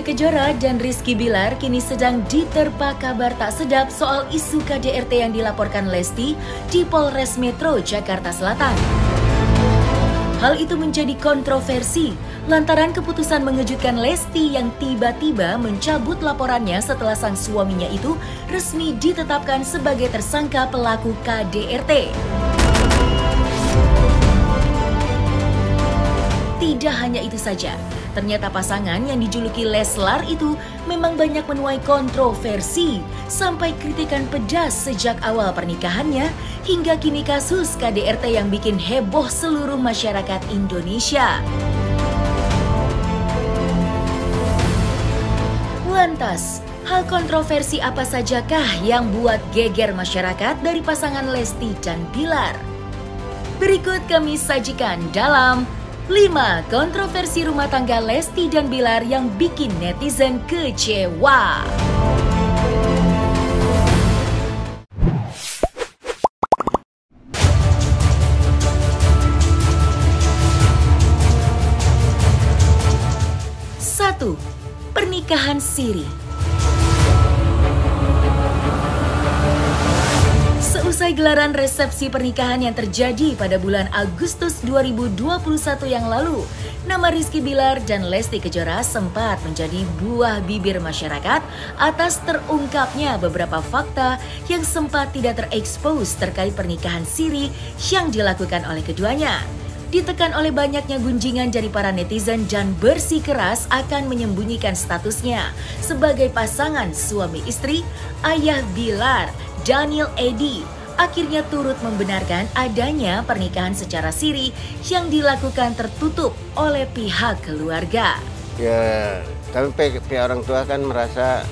Kejora dan Rizky Bilar kini sedang diterpa kabar tak sedap soal isu KDRT yang dilaporkan Lesti di Polres Metro Jakarta Selatan. Hal itu menjadi kontroversi lantaran keputusan mengejutkan Lesti yang tiba-tiba mencabut laporannya setelah sang suaminya itu resmi ditetapkan sebagai tersangka pelaku KDRT. Tidak hanya itu saja, ternyata pasangan yang dijuluki Leslar itu memang banyak menuai kontroversi sampai kritikan pedas sejak awal pernikahannya hingga kini kasus KDRT yang bikin heboh seluruh masyarakat Indonesia. Lantas, hal kontroversi apa sajakah yang buat geger masyarakat dari pasangan Lesti dan Bilar? Berikut kami sajikan dalam 5 kontroversi rumah tangga Lesti dan Bilar yang bikin netizen kecewa. Satu, pernikahan siri. Seusai gelaran resepsi pernikahan yang terjadi pada bulan Agustus 2021 yang lalu, nama Rizky Bilar dan Lesti Kejora sempat menjadi buah bibir masyarakat atas terungkapnya beberapa fakta yang sempat tidak terekspos terkait pernikahan siri yang dilakukan oleh keduanya. Ditekan oleh banyaknya gunjingan dari para netizen dan bersikeras akan menyembunyikan statusnya sebagai pasangan suami istri, ayah Bilar, Daniel Eddy, akhirnya turut membenarkan adanya pernikahan secara siri yang dilakukan tertutup oleh pihak keluarga. Ya, tapi pihak orang tua kan merasa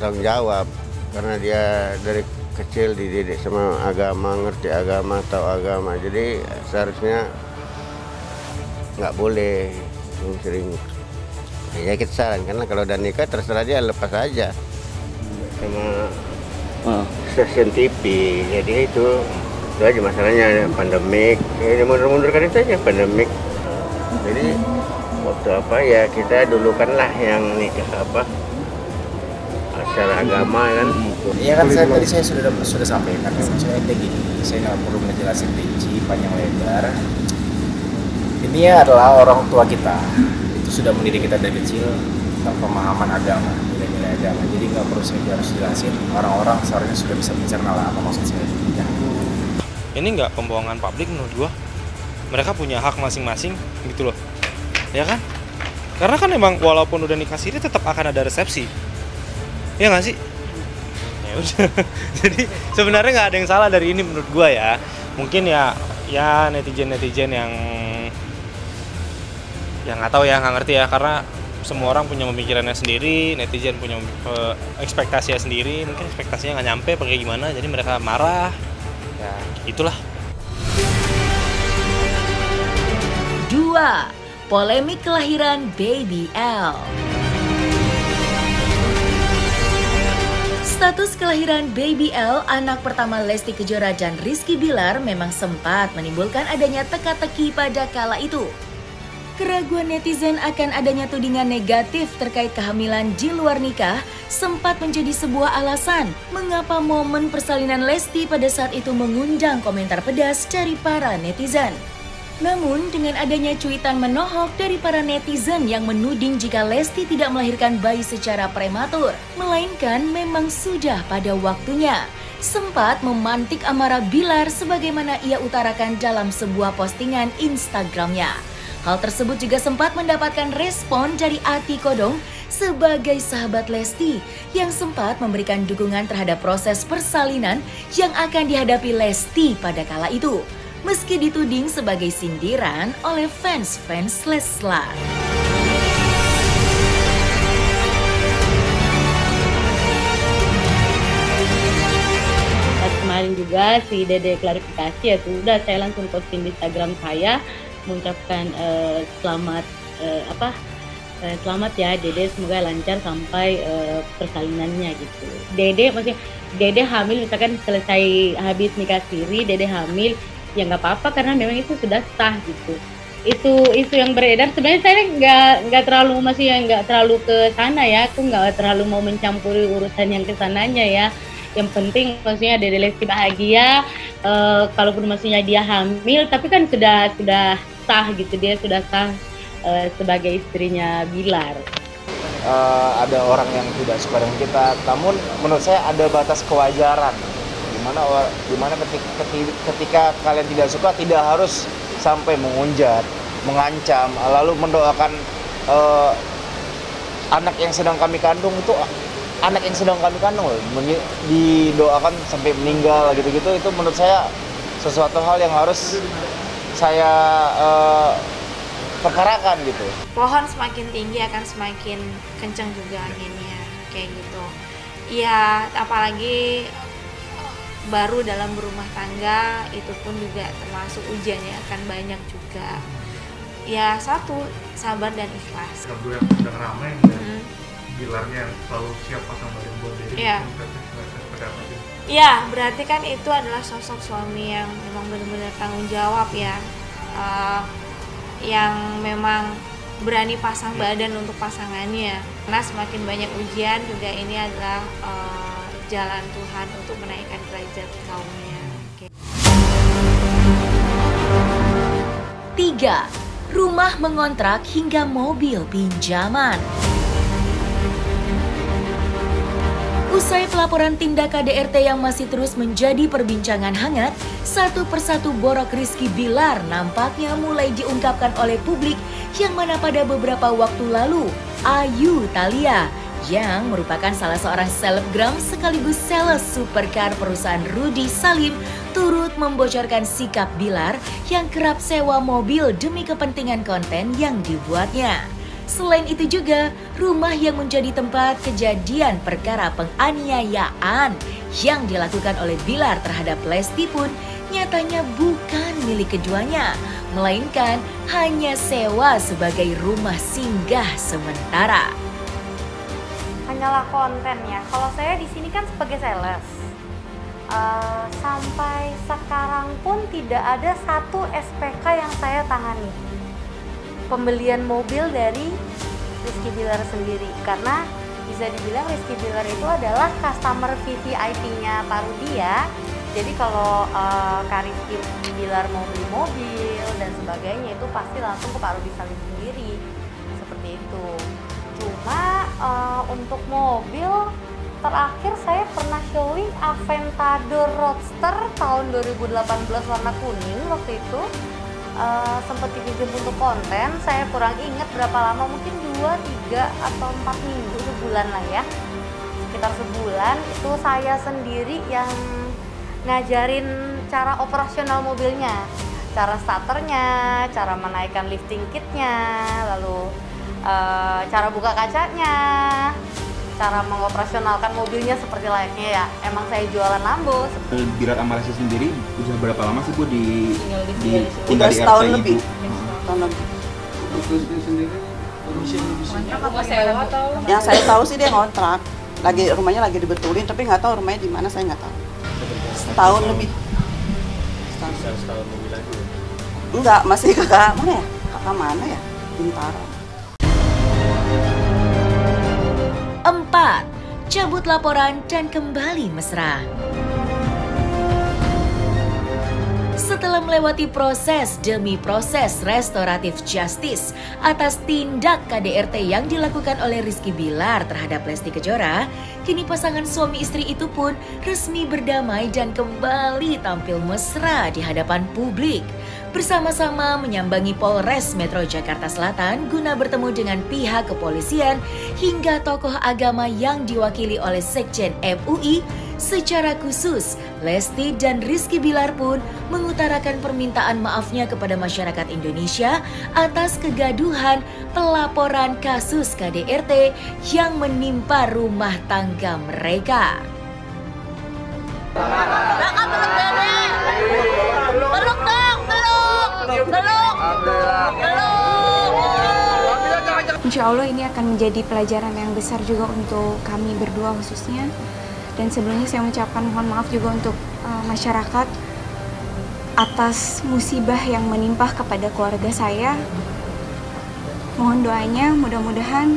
tanggung jawab karena dia dari kecil dididik sama agama, ngerti agama, tahu agama. Jadi seharusnya nggak boleh sering. Ya kita sarankan kalau udah nikah terserah dia, lepas aja sama stasiun TV. Jadi itu aja masalahnya, pandemik. Ya mundur-mundurkan itu aja, pandemik. Jadi waktu apa ya kita dulukanlah yang nikah apa secara agama kan. Iya kan tadi saya sudah sampaikan, saya gini, saya nggak perlu menjelaskan rinci panjang lebar. Ini adalah orang tua kita, itu sudah mendidik kita dari kecil tentang pemahaman agama, nilai-nilai agama. Jadi nggak perlu saya harus jelasin, orang-orang seharusnya sudah bisa mencerna lah apa maksud saya. Ya. Ini nggak pembohongan publik menurut gua. Mereka punya hak masing-masing gitu loh, ya kan? Karena kan emang walaupun udah nikah siri tetap akan ada resepsi. Ya nggak sih? Ya udah. Jadi sebenarnya nggak ada yang salah dari ini menurut gua ya. Mungkin ya netizen yang nggak tahu ya, nggak ngerti ya, karena semua orang punya pemikirannya sendiri, netizen punya ekspektasinya sendiri, mungkin ekspektasinya nggak nyampe pakai gimana, jadi mereka marah. Ya itulah. 2. Polemik kelahiran Baby L. Status kelahiran Baby L, anak pertama Lesti Kejora dan Rizky Bilar, memang sempat menimbulkan adanya teka-teki pada kala itu. Keraguan netizen akan adanya tudingan negatif terkait kehamilan di luar nikah sempat menjadi sebuah alasan mengapa momen persalinan Lesti pada saat itu mengundang komentar pedas dari para netizen. Namun dengan adanya cuitan menohok dari para netizen yang menuding jika Lesti tidak melahirkan bayi secara prematur, melainkan memang sudah pada waktunya, sempat memantik amarah Bilar sebagaimana ia utarakan dalam sebuah postingan Instagramnya. Hal tersebut juga sempat mendapatkan respon dari Ati Kodong sebagai sahabat Lesti yang sempat memberikan dukungan terhadap proses persalinan yang akan dihadapi Lesti pada kala itu, meski dituding sebagai sindiran oleh fans-fans Leslar. Kemarin juga si Dede klarifikasi ya, sudah saya langsung posting di Instagram saya mengucapkan selamat ya Dede, semoga lancar sampai persalinannya gitu. Dede hamil, misalkan selesai habis nikah siri Dede hamil, ya nggak apa-apa karena memang itu sudah sah gitu. isu yang beredar sebenarnya saya nggak terlalu ke sana ya, aku nggak terlalu mau mencampuri urusan yang kesananya ya. Yang penting maksudnya Dede Lesti bahagia, kalaupun maksudnya dia hamil, tapi kan sudah sah gitu, dia sudah sah sebagai istrinya Bilar. Ada orang yang tidak suka dengan kita, namun menurut saya ada batas kewajaran. Dimana ketika kalian tidak suka, tidak harus sampai menghujat, mengancam, lalu mendoakan anak yang sedang kami kandung itu loh, didoakan sampai meninggal gitu-gitu. Itu menurut saya sesuatu hal yang harus saya perkarakan gitu. Pohon semakin tinggi akan semakin kencang juga anginnya, kayak gitu. Ya, apalagi baru dalam berumah tangga, itu pun juga termasuk ujiannya akan banyak juga. Ya, satu, sabar dan ikhlas. Lagu yang sedang ramai dan Bilarnya yang selalu siap pasang badan buat Dede. Iya. Iya, berarti kan itu adalah sosok suami yang memang benar-benar tanggung jawab ya. Yang memang berani pasang badan untuk pasangannya. Karena semakin banyak ujian juga ini adalah jalan Tuhan untuk menaikkan derajat kaumnya. 3. Rumah mengontrak hingga mobil pinjaman. Usai pelaporan tindak KDRT yang masih terus menjadi perbincangan hangat, satu persatu borok Rizky Bilar nampaknya mulai diungkapkan oleh publik, yang mana pada beberapa waktu lalu Ayu Thalia yang merupakan salah seorang selebgram sekaligus sales supercar perusahaan Rudy Salim turut membocorkan sikap Bilar yang kerap sewa mobil demi kepentingan konten yang dibuatnya. Selain itu juga, rumah yang menjadi tempat kejadian perkara penganiayaan yang dilakukan oleh Bilar terhadap Lesti pun nyatanya bukan milik keduanya, melainkan hanya sewa sebagai rumah singgah sementara. Hanyalah konten ya. Kalau saya di sini kan sebagai sales. Sampai sekarang pun tidak ada satu SPK yang saya tangani. Pembelian mobil dari Rizky Bilar sendiri, karena bisa dibilang Rizky Bilar itu adalah customer VVIP-nya Pak Rudy ya. Jadi kalau Kak Rizky Bilar mau beli mobil dan sebagainya itu pasti langsung ke Pak Rudy Salim sendiri, seperti itu. Cuma untuk mobil terakhir saya pernah showing Aventador Roadster tahun 2018 warna kuning waktu itu. Sempat dipinjam untuk konten, saya kurang ingat berapa lama, mungkin 2, 3, atau 4 minggu, sebulan lah ya, sekitar sebulan. Itu saya sendiri yang ngajarin cara operasional mobilnya, cara starternya, cara menaikkan lifting kitnya, lalu cara buka kacanya, cara mengoperasionalkan mobilnya seperti layaknya ya emang saya jualan Lambo. Bilar sama Lesti sendiri udah berapa lama sih Bu tinggal di setahun RT lebih? Tahun lebih. Sewa atau? Yang saya tahu sih dia ngontrak, rumahnya lagi dibetulin, tapi nggak tahu rumahnya di mana, saya nggak tahu. Setahun lebih. Setahun lebih lagi. Enggak, masih kakak mana ya? Kakak mana ya? Bintaro. 4. Cabut laporan dan kembali mesra. Setelah melewati proses demi proses restoratif justice atas tindak KDRT yang dilakukan oleh Rizky Bilar terhadap Lesti Kejora, kini pasangan suami istri itu pun resmi berdamai dan kembali tampil mesra di hadapan publik. Bersama-sama menyambangi Polres Metro Jakarta Selatan guna bertemu dengan pihak kepolisian hingga tokoh agama yang diwakili oleh Sekjen MUI. Secara khusus, Lesti dan Rizky Bilar pun mengutarakan permintaan maafnya kepada masyarakat Indonesia atas kegaduhan pelaporan kasus KDRT yang menimpa rumah tangga mereka. Insya Allah ini akan menjadi pelajaran yang besar juga untuk kami berdua khususnya. Dan sebelumnya saya mengucapkan mohon maaf juga untuk masyarakat atas musibah yang menimpa kepada keluarga saya. Mohon doanya, mudah-mudahan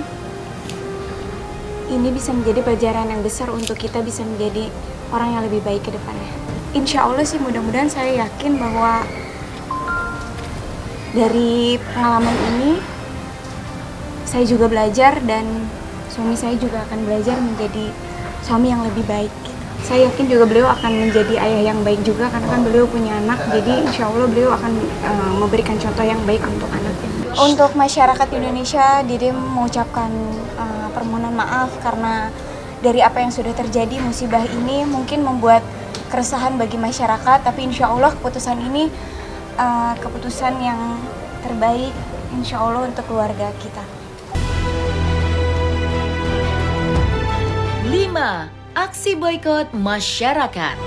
ini bisa menjadi pelajaran yang besar untuk kita bisa menjadi orang yang lebih baik ke depannya. Insya Allah sih, mudah-mudahan saya yakin bahwa dari pengalaman ini saya juga belajar dan suami saya juga akan belajar menjadi suami yang lebih baik. Saya yakin juga beliau akan menjadi ayah yang baik juga karena kan beliau punya anak, jadi insya Allah beliau akan memberikan contoh yang baik untuk anaknya. Untuk masyarakat Indonesia, Didi mengucapkan permohonan maaf karena dari apa yang sudah terjadi, musibah ini mungkin membuat keresahan bagi masyarakat, tapi insya Allah keputusan ini keputusan yang terbaik insya Allah untuk keluarga kita. 5. Aksi boikot masyarakat.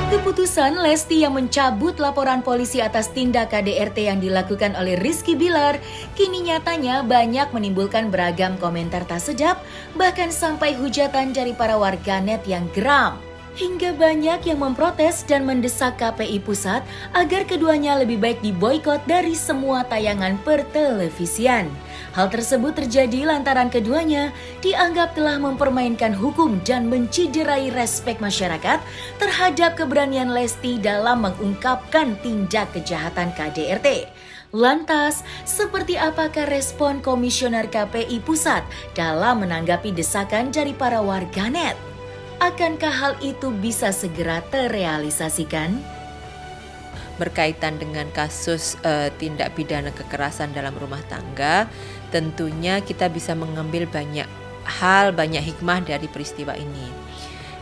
Keputusan Lesti yang mencabut laporan polisi atas tindak KDRT yang dilakukan oleh Rizky Bilar kini nyatanya banyak menimbulkan beragam komentar tak sedap, bahkan sampai hujatan dari para warganet yang geram. Hingga banyak yang memprotes dan mendesak KPI Pusat agar keduanya lebih baik diboikot dari semua tayangan pertelevisian. Hal tersebut terjadi lantaran keduanya dianggap telah mempermainkan hukum dan menciderai respek masyarakat terhadap keberanian Lesti dalam mengungkapkan tindak kejahatan KDRT. Lantas, seperti apakah respon Komisioner KPI Pusat dalam menanggapi desakan dari para warganet? Akankah hal itu bisa segera terrealisasikan? Berkaitan dengan kasus tindak pidana kekerasan dalam rumah tangga, tentunya kita bisa mengambil banyak hal, banyak hikmah dari peristiwa ini.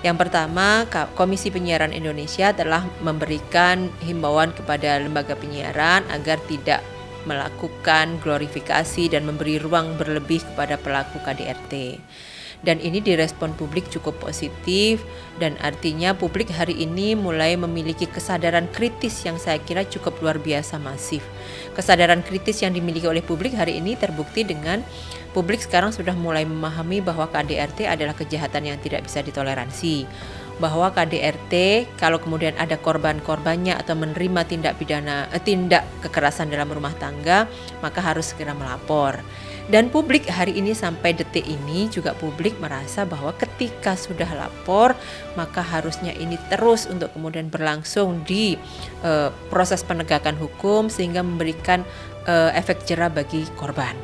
Yang pertama, Komisi Penyiaran Indonesia telah memberikan himbauan kepada lembaga penyiaran agar tidak melakukan glorifikasi dan memberi ruang berlebih kepada pelaku KDRT. Dan ini direspon publik cukup positif, dan artinya publik hari ini mulai memiliki kesadaran kritis yang saya kira cukup luar biasa masif. Kesadaran kritis yang dimiliki oleh publik hari ini terbukti dengan publik sekarang sudah mulai memahami bahwa KDRT adalah kejahatan yang tidak bisa ditoleransi. Bahwa KDRT kalau kemudian ada korban-korbannya atau menerima tindak kekerasan dalam rumah tangga, maka harus segera melapor. Dan publik hari ini sampai detik ini juga publik merasa bahwa ketika sudah lapor, maka harusnya ini terus untuk kemudian berlangsung di proses penegakan hukum sehingga memberikan efek jera bagi korban.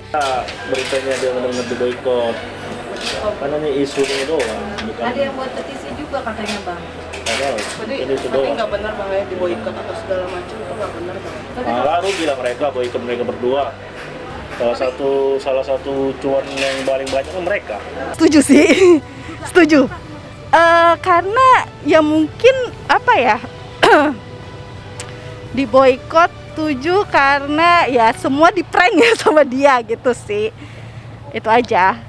Beritanya dia benar-benar diboikot, karena ini isunya doang. Ada yang buat petisi juga katanya bang. Ini itu doang. Nggak benar bang ya diboikot atau segala macam, itu nggak benar bang. Lalu gila mereka boikot mereka berdua. Salah satu cuan yang paling banyak mereka. Setuju sih, setuju. Karena ya mungkin apa ya diboikot, setuju karena ya semua di prank ya sama dia gitu sih. Itu aja.